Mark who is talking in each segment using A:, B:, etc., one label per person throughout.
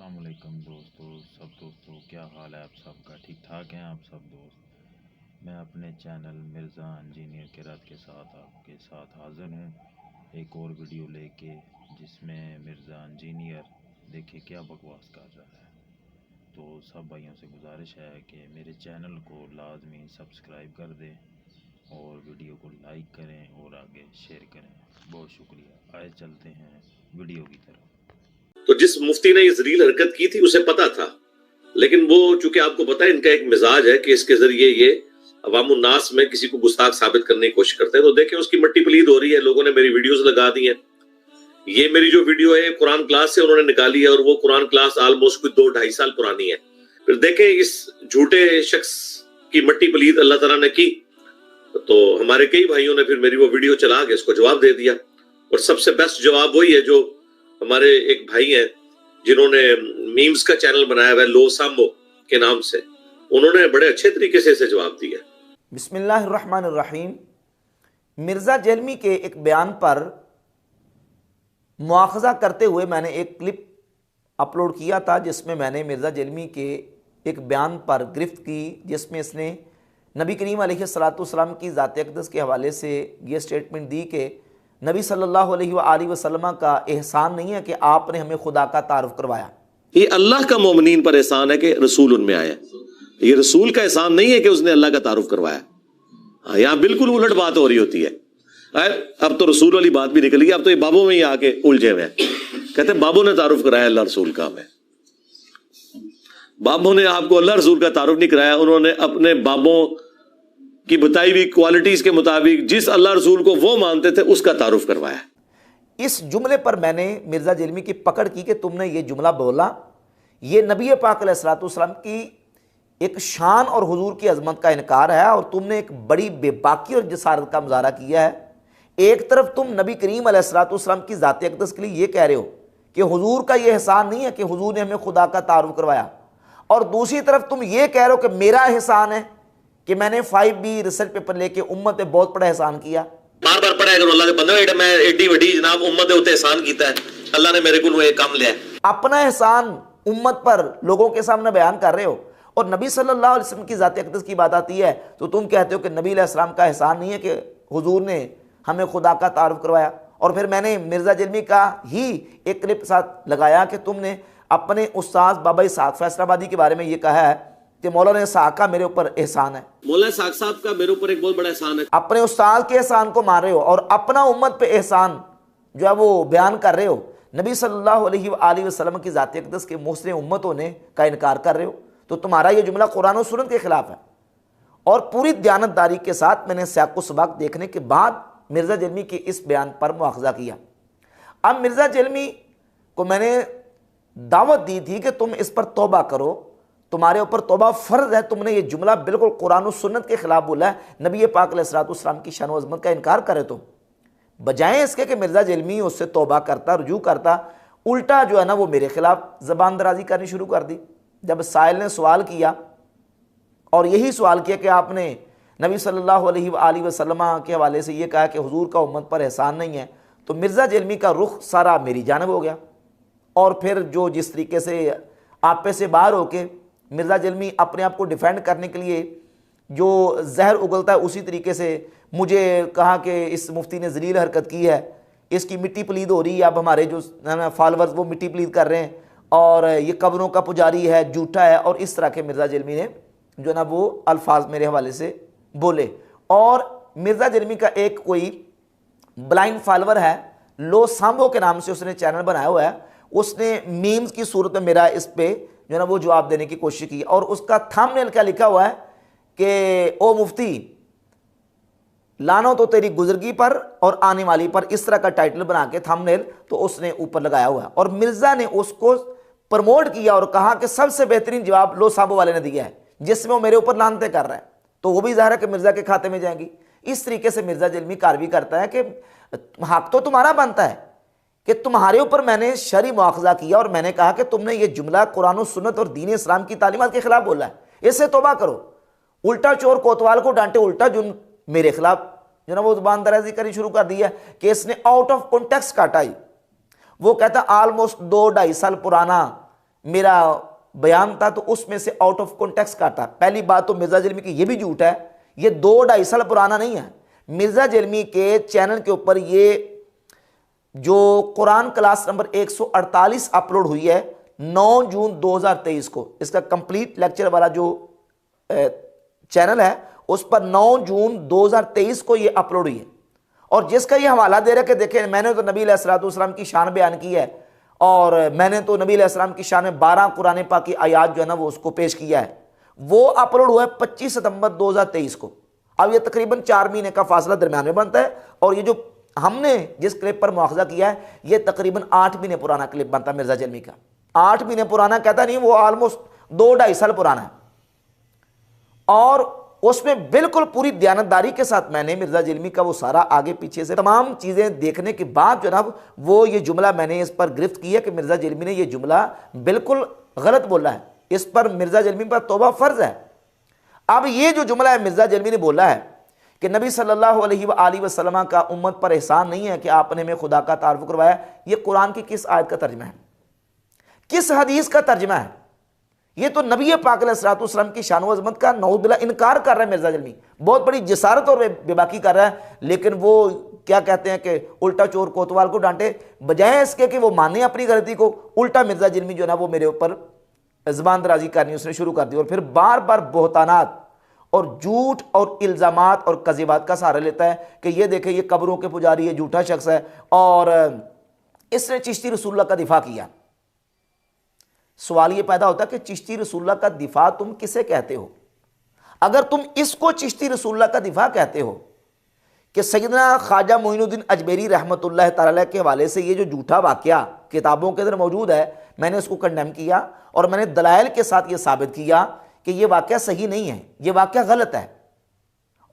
A: अस्सलाम वालेकुम दोस्तों, क्या हाल है आप सबका? ठीक ठाक हैं आप सब दोस्त? मैं अपने चैनल मिर्ज़ा इंजीनियर किरात के साथ आपके साथ हाज़िर हूँ एक और वीडियो लेके, जिसमें मिर्ज़ा इंजीनियर देखिए क्या बकवास कर रहा है। तो सब भाइयों से गुजारिश है कि मेरे चैनल को लाजमी सब्सक्राइब कर दें और वीडियो को लाइक करें और आगे शेयर करें। बहुत शुक्रिया। आए चलते हैं वीडियो की तरफ।
B: तो जिस मुफ्ती ने ये जलील हरकत की थी उसे पता था, लेकिन वो चूंकि आपको पता है इनका एक मिजाज है कि इसके जरिए ये अवामुन्नास में किसी को गुस्ताख साबित करने की कोशिश करते हैं। तो देखें उसकी मट्टी पलीद हो रही है, लोगों ने मेरी वीडियोस लगा दी हैं। ये मेरी जो वीडियो है कुरान क्लास से उन्होंने निकाली है और वो कुरान क्लास ऑलमोस्ट कुछ 2-2.5 साल पुरानी है। फिर देखें इस झूठे शख्स की मट्टी पलीद अल्लाह ताला ने की, तो हमारे कई भाइयों ने फिर मेरी वो वीडियो चला के इसको जवाब दे दिया। और सबसे बेस्ट जवाब वही है जो हमारे एक भाई हैं जिन्होंने मीम्स का चैनल बनाया हुआ है लो सांबो के नाम से, उन्होंने बड़े अच्छे तरीके से इसे जवाब दिया।
C: बिस्मिल्लाहिर्रहमानिर्रहीम। मिर्ज़ा जेलमी के एक बयान पर मुआखज़ा करते हुए मैंने एक क्लिप अपलोड किया था, जिसमें मैंने मिर्ज़ा जेलमी के एक बयान पर गिरफ्त की, जिसमें इसने नबी करीम अलैहिस्सलाम की ज़ात अक़दस के हवाले से ये स्टेटमेंट दी कि नबी सल्लल्लाहु अलैहि वसल्लम का एहसान नहीं है कि आपने हमें खुदा का तारुफ करवाया।
B: ये अल्लाह का मोमिनीन पर एहसान है कि रसूल उनमें आया। ये रसूल का एहसान नहीं है कि उसने अल्लाह का तारुफ करवाया। यहाँ बिल्कुल उलट बात हो रही होती है। अब तो रसूल वाली बात भी निकल गई, अब तो ये बाबों में ही आके उलझे हुए हैं। कहते बाबों ने तारुफ कराया, अल्लाह रसूल का हमें। बाबों ने आपको अल्लाह रसूल का तारुफ नहीं कराया, उन्होंने अपने बाबों की बताई हुई क्वालिटीज के मुताबिक जिस अल्लाह रसूल को वो मानते थे उसका तारुफ करवाया।
C: इस जुमले पर मैंने मिर्ज़ा जेलमी की पकड़ की कि तुमने ये जुमला बोला, ये नबी पाक अलैहिस्सलाम की एक शान और हुजूर की अजमत का इनकार है और तुमने एक बड़ी बेबाकी और जसारत का मुजाहरा किया है। एक तरफ तुम नबी करीम अलैहिस्सलाम की ज़ात अक़दस के लिए ये कह रहे हो कि हुजूर का ये एहसान नहीं है कि हुजूर ने हमें खुदा का तारुफ करवाया, और दूसरी तरफ तुम ये कह रहे हो कि मेरा एहसान है कि मैंने 5B रिसर्च पेपर लेके उम्मत पे बहुत बड़ा एहसान किया।
B: बार बार पढ़ा करो अल्लाह के बंदे, मैं एडी वड्डी जनाब उम्मत के उत्ते एहसान कीता है, अल्लाह ने मेरे को ये काम लिया।
C: अपना एहसान उम्मत पर लोगों के सामने बयान कर रहे हो, और नबी सल्लल्लाहु अलैहि वसल्लम की ज़ात अक़दस की बात आती है तो तुम कहते हो कि नबी अलैहिस्सलाम का एहसान नहीं है कि हुजूर ने हमें खुदा का तारुफ करवाया। और फिर मैंने मिर्ज़ा जेलमी का ही एक क्लिप साथ लगाया कि तुमने अपने उस्ताद बाबा इसहाक़ फैसलाबादी के बारे में ये कहा है कि मौलाना इसहाक़ का मेरे ऊपर एहसान है।
B: मौलाना इसहाक़ साहब का मेरे ऊपर एक बहुत बड़ा एहसान है।
C: अपने उस्ताद के एहसान को मान रहे हो और अपना उम्मत पे एहसान जो है वो बयान कर रहे हो। नबी सल्लल्लाहु अलैहि वसल्लम की ज़ात अक़दस के मुस्लिम उम्मतों ने का इनकार कर रहे हो, तो तुम्हारा ये जुमला कुरान और सुन्नत के खिलाफ है। और पूरी दयानतदारी के साथ मैंने सियाक़ व सबाक़ देखने के बाद मिर्ज़ा जेलमी के इस बयान पर मुआख़ज़ा किया। अब मिर्ज़ा जेलमी को मैंने दावत दी थी कि तुम इस पर तौबा करो, तुम्हारे ऊपर तौबा फ़र्ज है। तुमने ये जुमला बिल्कुल कुरान और सुन्नत के खिलाफ बोला है, नबी पाक अलैहिस्सलाम की शान व अज़मत का इनकार करे। तो बजाय इसके कि मिर्ज़ा जेलमी उससे तौबा करता, रुजू करता, उल्टा जो है ना वो मेरे खिलाफ ज़बान दराजी करनी शुरू कर दी। जब साइल ने सवाल किया और यही सवाल किया कि आपने नबी सल्लल्लाहु अलैहि वसल्लम के हवाले से ये कहा कि हुजूर का उम्मत पर एहसान नहीं है, तो मिर्ज़ा जेलमी का रुख सारा मेरी जानिब हो गया। और फिर जो जिस तरीके से आपे से बाहर होके मिर्ज़ा जेलमी अपने आप को डिफेंड करने के लिए जो जहर उगलता है, उसी तरीके से मुझे कहा कि इस मुफ्ती ने जलील हरकत की है, इसकी मिट्टी पलीद हो रही है। अब हमारे जो फॉलोअर्स वो मिट्टी पलीद कर रहे हैं और ये कब्रों का पुजारी है, झूठा है, और इस तरह के मिर्ज़ा जेलमी ने जो ना वो अल्फाज मेरे हवाले से बोले। और मिर्ज़ा जेलमी का एक कोई ब्लाइंड फॉलोअर है, लो सांबो के नाम से उसने चैनल बनाया हुआ है, उसने मीम्स की सूरत में मेरा इस पे जो ना वो जवाब देने की कोशिश की, और उसका थंबनेल क्या लिखा हुआ है कि ओ मुफ्ती लानो तो तेरी गुजरगी पर और आने वाली पर, इस तरह का टाइटल बना के थंबनेल तो उसने ऊपर लगाया हुआ है। और मिर्ज़ा ने उसको प्रमोट किया और कहा कि सबसे बेहतरीन जवाब लो सांबो वाले ने दिया है, जिसमें वो मेरे ऊपर लानते कर रहा है, तो वो भी ज़ाहिर है कि मिर्ज़ा के खाते में जाएंगी। इस तरीके से मिर्ज़ा जेलमी कार्रवाई करता है कि हक तो तुम्हारा बनता है कि तुम्हारे ऊपर मैंने शरई मुआख़ज़ा किया और मैंने कहा कि तुमने ये जुमला कुरान और सुन्नत और दीन इस्लाम की तालीमात के खिलाफ बोला है, इससे तौबा करो। उल्टा चोर कोतवाल को डांटे उल्टा जुर्म मेरे खिलाफ जो ना वो ज़ुबान दराजी करनी शुरू कर दी है कि इसने आउट ऑफ कॉन्टेक्स्ट काटा ही। वो कहता ऑलमोस्ट 2-2.5 साल पुराना मेरा बयान था तो उसमें से आउट ऑफ कॉन्टेक्स्ट का था। पहली बात तो मिर्जा जलमी की ये भी झूठ है, ये 2-2.5 साल पुराना नहीं है। मिर्जा जलमी के चैनल के ऊपर ये जो कुरान क्लास नंबर 148 अपलोड हुई है 9 जून 2023 को, इसका कंप्लीट लेक्चर वाला जो चैनल है उस पर 9 जून 2023 को ये अपलोड हुई है, और जिसका ये हवाला दे रहा है कि देखें मैंने तो नबी अलैहिस्सलाम की शान बयान की है और मैंने तो नबी अलैहिस्सलाम की शान में 12 कुरान पाक की आयात जो है ना वो उसको पेश किया है। वो अपलोड हुआ है 25 सितंबर 2023 को। अब ये तकरीबन 4 महीने का फासला दरमियान में बनता है, और ये जो हमने जिस क्लिप पर मुआखजा किया है ये तकरीबन 8 महीने पुराना क्लिप बनता है मिर्जा जलमी का। 8 महीने पुराना कहता नहीं, वो ऑलमोस्ट 2-2.5 साल पुराना है, और उसमें बिल्कुल पूरी दयानतदारी के साथ मैंने मिर्जा जलमी का वो सारा आगे पीछे से तमाम चीज़ें देखने के बाद जनाब वो ये जुमला मैंने इस पर गिरफ्त की है कि मिर्जा जलमी ने ये जुमला बिल्कुल गलत बोला है, इस पर मिर्जा जलमी पर तौबा फ़र्ज है। अब ये जो जुमला है मिर्जा जलमी ने बोला है कि नबी सल्लल्लाहु अलैहि वसल्लम का उम्मत पर एहसान नहीं है कि आपने हमें खुदा का तारुफ करवाया, ये कुरान की किस आयत का तर्जमा है, किस हदीस का तर्जमा है? ये तो नबी पाक अलैहिस्सलाम की शान व अज़मत का नऊज़ुबिल्लाह इनकार कर रहा है मिर्जा जलमी, बहुत बड़ी जसारत और बेबाकी कर रहा है। लेकिन वो क्या कहते हैं कि उल्टा चोर कोतवाल को डांटे, बजाय इसके कि वो माने अपनी गलती को, उल्टा मिर्जा जलमी जो है ना वो मेरे ऊपर ज़बान दराजी करनी उसने शुरू कर दी, और फिर बार बार बोहतानात और झूठ और इल्ज़ामात और कज़िबात का सहारा लेता है कि ये देखे ये कब्रों के पुजारी, ये झूठा शख्स है, और इसने चिश्ती रसूलुल्लाह का दिफा किया। सवाल ये पैदा होता है कि चिश्ती रसूलुल्लाह का दिफा तुम किसे कहते हो? अगर तुम इसको चिश्ती रसूलुल्लाह का दिफा कहते हो कि सैयदना ख्वाजा मोइनुद्दीन अजमेरी रहमतुल्लाह तआला के हवाले से ये जो झूठा वाक़या किताबों के अंदर मौजूद है, मैंने इसको कंडेम किया और मैंने दलाइल के साथ ये साबित किया कि ये वाक़या सही नहीं है, ये वाक़या गलत है,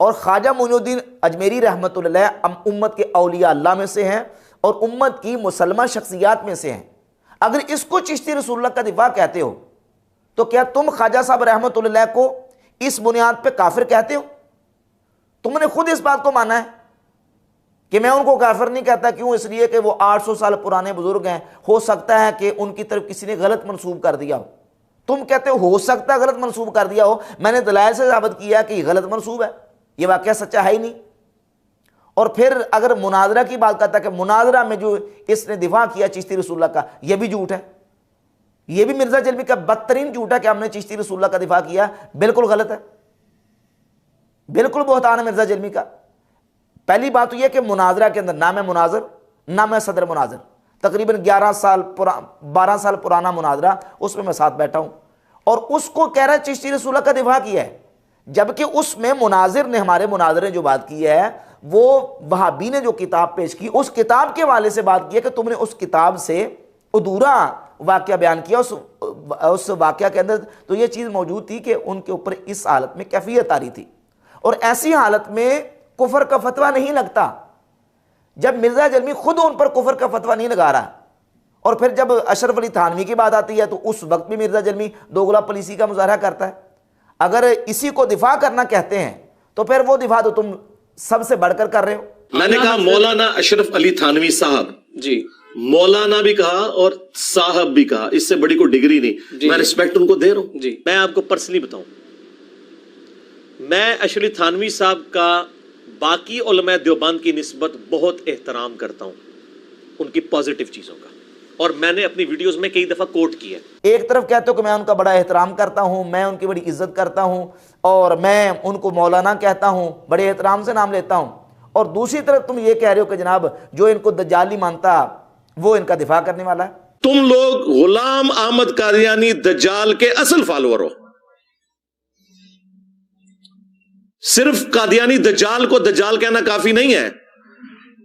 C: और ख्वाजा मोइनुद्दीन अजमेरी रहमतुल्लाह उम्मत के औलिया अल्लाह में से हैं और उम्मत की मुसलमान शख्सियात में से हैं। अगर इसको चिश्ती रसूलुल्लाह का दिफा कहते हो तो क्या तुम ख्वाजा साहब रहमतुल्लाह को इस बुनियाद पे काफिर कहते हो? तुमने खुद इस बात को माना है कि मैं उनको काफिर नहीं कहता। क्यों? इसलिए कि वो 800 साल पुराने बुजुर्ग हैं, हो सकता है कि उनकी तरफ किसी ने गलत मंसूब कर दिया हो। तुम कहते हो सकता है गलत मंसूब कर दिया हो, मैंने दलाइल से साबित किया कि गलत मंसूब है, ये वाकया सच्चा है ही नहीं। और फिर अगर मुनाजरा की बात करता है कि मुनाजरा में जो इसने दिफा किया चिश्ती रसूलुल्लाह का, यह भी झूठ है, यह भी मिर्जा जलमी का बदतरीन झूठ है कि हमने चिश्ती रसूलुल्लाह का दिफा किया, बिल्कुल गलत है, बिल्कुल बोहतान है मिर्जा जलमी का। पहली बात तो यह कि मुनाजरा के अंदर ना मैं मुनाजर ना मैं सदर मुनाजर, तकरीबन 12 साल पुराना मुनाजरा, उसमें मैं साथ बैठा हूं और उसको कह रहा है चिश्ती रसूलुल्लाह का दिफा किया है, जबकि उसमें मुनाजिर ने, हमारे मुनाजिर ने जो बात की है वो वहाबी ने जो किताब पेश की उस किताब के वाले से बात की है कि तुमने उस किताब से अधूरा वाकया बयान किया। उस वाकया के अंदर तो ये चीज़ मौजूद थी कि उनके ऊपर इस हालत में कैफियत आ रही थी, और ऐसी हालत में कुफर का फतवा नहीं लगता जब मिर्जा जलमी खुद उन पर कुफर का फतवा नहीं लगा रहा। और फिर जब अशरफ अली थानवी की बात आती है तो उस वक्त भी मिर्जा जलमी दोगला पॉलिसी का मुजाहरा करता है। अगर इसी को दिफा करना कहते हैं तो फिर वो दिफा तो तुम सबसे बढ़कर कर रहे हो।
B: मैंने कहा मौलाना अशरफ अली थानवी साहब जी, मौलाना भी कहा और साहब भी कहा, इससे बड़ी कोई डिग्री नहीं, मैं रिस्पेक्ट उनको दे रहा हूं जी।
D: मैं आपको पर्सनली बताऊं, मैं अशरफ अली थानवी साहब का बाकी उलमा देवबंद की निस्बत बहुत एहतराम करता हूं, उनकी पॉजिटिव चीजों का, और मैंने अपनी वीडियोस में कई दफा कोट किया।
C: एक तरफ कहते हो कि मैं उनका बड़ा एहतराम करता हूं, मैं उनकी बड़ी इज्जत करता हूं और मैं उनको मौलाना कहता हूं, बड़े एहतराम से नाम लेता हूं, और दूसरी तरफ तुम ये कह रहे हो कि जनाब जो इनको दज्जाल नहीं मानता वो इनका दिफा करने वाला है।
B: तुम लोग गुलाम अहमद कादियानी दज्जाल के असल फॉलोअर हो। सिर्फ कादियानी दज्जाल को दज्जाल कहना काफी नहीं है।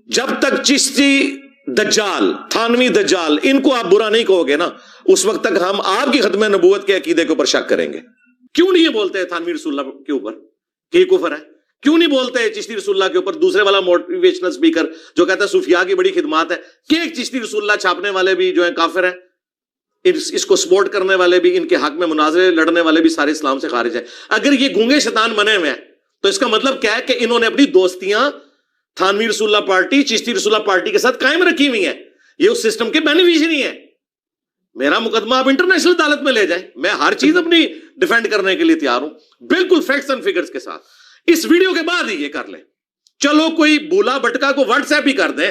B: जब तक चिश्ती दज्जाल, थानवी दज्जाल, इनको आप बुरा नहीं कहोगे ना, उस वक्त तक हम आपकी खत्म नबूवत के अकीदे के ऊपर शक करेंगे। क्यों नहीं ये बोलते हैं थानवी रसूलुल्लाह के ऊपर कि ये कुफर है? क्यों नहीं बोलते हैं चिश्ती रसूलुल्लाह के ऊपर दूसरे वाला मोटिवेशनल स्पीकर जो कहता है सूफिया की बड़ी खिदमत है, कि एक चिश्ती रसूलुल्लाह छापने वाले भी जो है काफिर है, इसको सपोर्ट करने वाले भी, इनके हक में मुनाजरे लड़ने वाले भी सारे इस्लाम से खारिज है। अगर ये गूंगे शैतान बने हुए हैं तो इसका मतलब क्या है कि इन्होंने अपनी दोस्तियां थानवी रसूलुल्लाह पार्टी, चिश्ती रसूलुल्लाह पार्टी के साथ कायम रखी हुई है। ये उस सिस्टम के बेनिफिशियरी है।
D: मेरा मुकदमा आप इंटरनेशनल अदालत में ले जाए, मैं हर चीज अपनी डिफेंड करने के लिए तैयार हूं, बिल्कुल फैक्ट्स एंड फिगर्स के साथ। इस वीडियो के बाद ही ये कर ले। चलो कोई बूला भटका को व्हाट्सएप ही कर दे,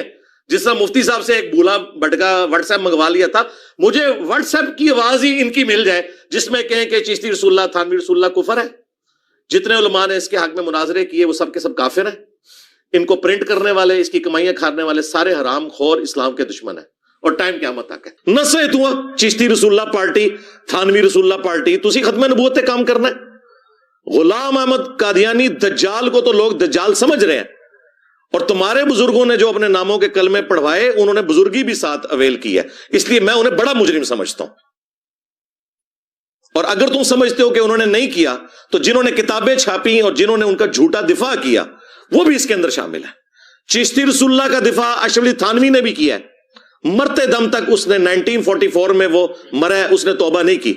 D: जिस तरह मुफ्ती साहब से एक बूला भटका व्हाट्सएप मंगवा लिया था, मुझे व्हाट्सएप की आवाज ही इनकी मिल जाए जिसमें कहें कि चिश्ती रसूलुल्लाह थानवी रसूलुल्लाह कुफर है। जितने उलमा ने इसके हक में मुनाजरे किए वो सब के सब काफिर हैं। इनको प्रिंट करने वाले, इसकी कमाइयां खाने वाले सारे हराम खोर इस्लाम के दुश्मन है और टाइम क़यामत तक है। नसे तू चिश्ती रसूलुल्लाह पार्टी, थानवी रसूलुल्लाह पार्टी, तुसी खत्म नबूवत काम करना है। गुलाम अहमद कादियानी दज्जाल को तो लोग दज्जाल समझ रहे हैं, और तुम्हारे बुजुर्गों ने जो अपने नामों के कलमे पढ़वाए उन्होंने बुजुर्गी भी साथ अवेल की है, इसलिए मैं उन्हें बड़ा मुजरिम समझता हूं। और अगर तुम समझते हो कि उन्होंने नहीं किया, तो जिन्होंने किताबें छापी और जिन्होंने उनका झूठा दिफा किया वो भी इसके अंदर शामिल है। चिश्ती रसूलुल्लाह का दिफा अशरफ अली थानवी ने भी किया है, मरते दम तक उसने 1944 में वो मरा है, उसने तौबा नहीं की।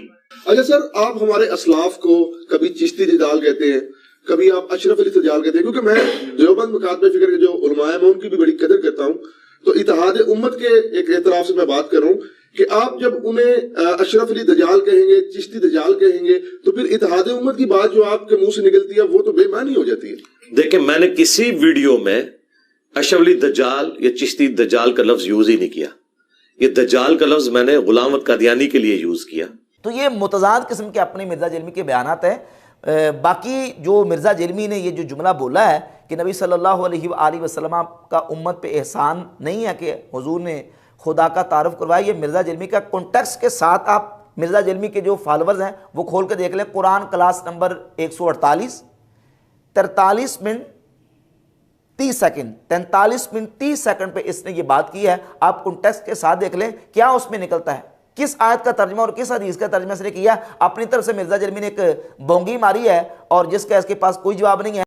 E: अच्छा सर, आप हमारे असलाफ को कभी चिश्ती दज्जाल कहते हैं, कभी आप अशरफ अली दज्जाल कहते हैं, क्योंकि मैं देवबंद मुकातबे फिक्र के जो उलमा है मैं उनकी भी बड़ी कदर करता हूं। तो इत्तेहाद उम्मत के एक एतराफ से मैं बात कर रहा हूं कि आप जब उन्हें अशरफ अली दज्जाल कहेंगे, चिश्ती दज्जाल कहेंगे, तो फिर इत्तेहाद उम्मत की बात जो आपके मुंह से निकलती है वो तो बेमानी हो जाती है।
D: देखिए, मैंने किसी वीडियो में अशरफ अली दज्जाल या चिश्ती दज्जाल का लफ्ज यूज ही नहीं किया। ये दज्जाल का लफ्ज मैंने गुलाम अहमद कादियानी के लिए यूज किया।
C: तो ये मुतज़ाद किस्म के अपने मिर्ज़ा ज़िल्मी के बयानात हैं। बाकी जो मिर्ज़ा ज़िल्मी ने ये जो जुमला बोला है कि नबी सल्लल्लाहु अलैहि वसल्लम का उम्मत पे एहसान नहीं है कि हुजूर ने खुदा का तारुफ करवाया, ये मिर्ज़ा ज़िल्मी का कॉन्टेक्स्ट के साथ आप मिर्ज़ा ज़िल्मी के जो फॉलोअर्स हैं वो खोल के देख लें। Quran class number 148, 43 minute 30 second, 43 minute 30 second पे इसने ये बात की है। आप कॉन्टेक्स्ट के साथ देख लें क्या उसमें निकलता है, किस आयत का तर्जमा और किस हदीस का तर्जमा इसने किया। अपनी तरफ से मिर्ज़ा ज़िल्मी ने एक बोंगी मारी है और जिसका इसके पास कोई जवाब नहीं है।